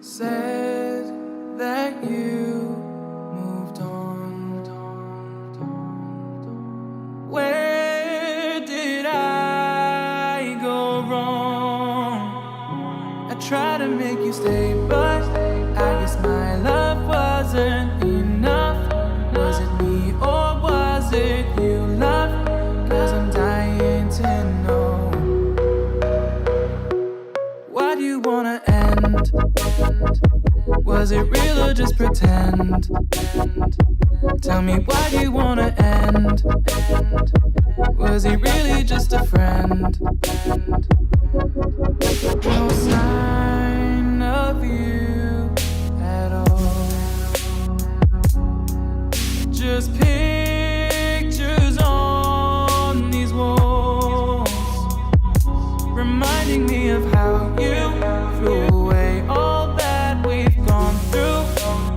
said that you moved on. Where did I go wrong? I tried to make you stay, but I guess my love wasn't enough. Was it me or was it you, love? 'Cause I'm dying to know. Why do you wanna end? Was it real or just pretend? Tell me, why do you wanna end? Was he really just a friend? No sign of you at all. Just pictures on these walls, reminding me of how you threw away all that we've gone through.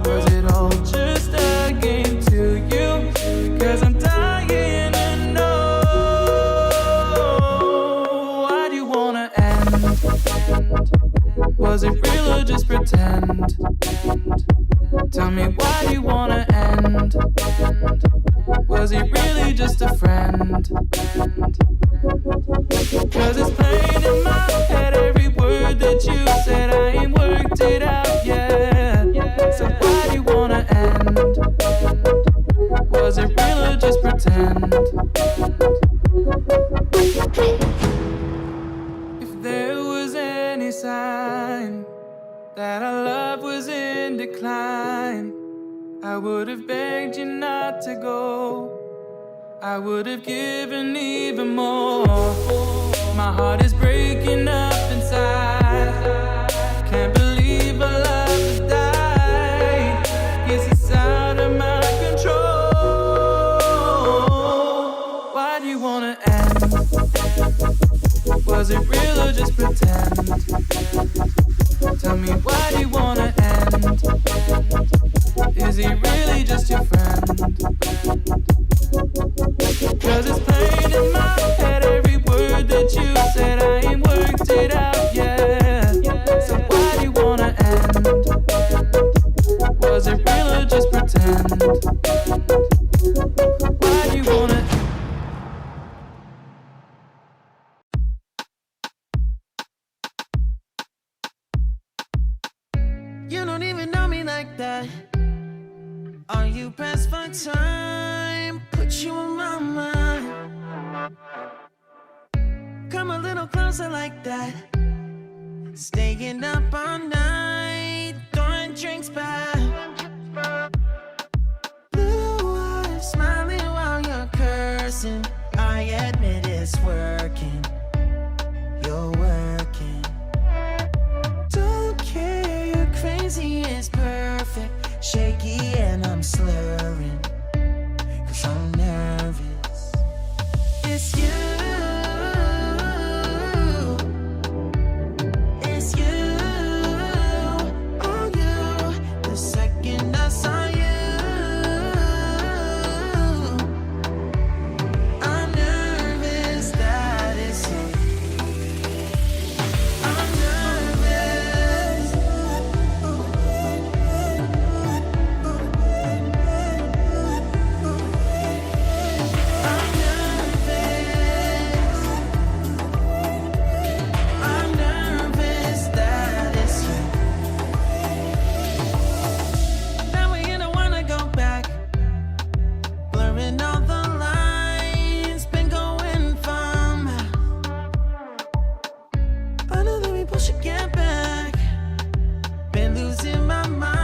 Was it all just a game to you? 'Cause I'm dying to know. Why do you wanna end? Was it real or just pretend? Tell me, why do you wanna end? Was he really just a friend? 'Cause it's plain in my head, every word that you said, I ain't worked it out yet. So why do you wanna end? Was it real or just pretend? If there was any sign that our love was in decline, I would have begged you not to go. I would have given even more. My heart is breaking up inside. Can't believe our love has died. Guess it's out of my control. Why do you wanna end? Was it real or just pretend? Tell me, why do you wanna end? Is he really just your friend? 'Cause it's plain in my head, every word that you said, I ain't worked it out yet. So why do you wanna end? Was it real or just pretend? Why do you wanna end? You don't even know me like that. Are you pressed for time? Put you on my mind. Come a little closer like that. Staying up all night, throwing drinks back. Blue eyes smiling while you're cursing. I admit it's working. You're working. Don't care, you're crazy, it's perfect. Shaky and I'm slurring, 'cause I'm nervous. It's you, it's you, oh you. The second I saw you, I'm nervous that it's you. I'm nervous. I'm nervous that it's you. Now we don't wanna go back. Blurring all the lines, been going from. I know that we both should get back. Been losing my mind.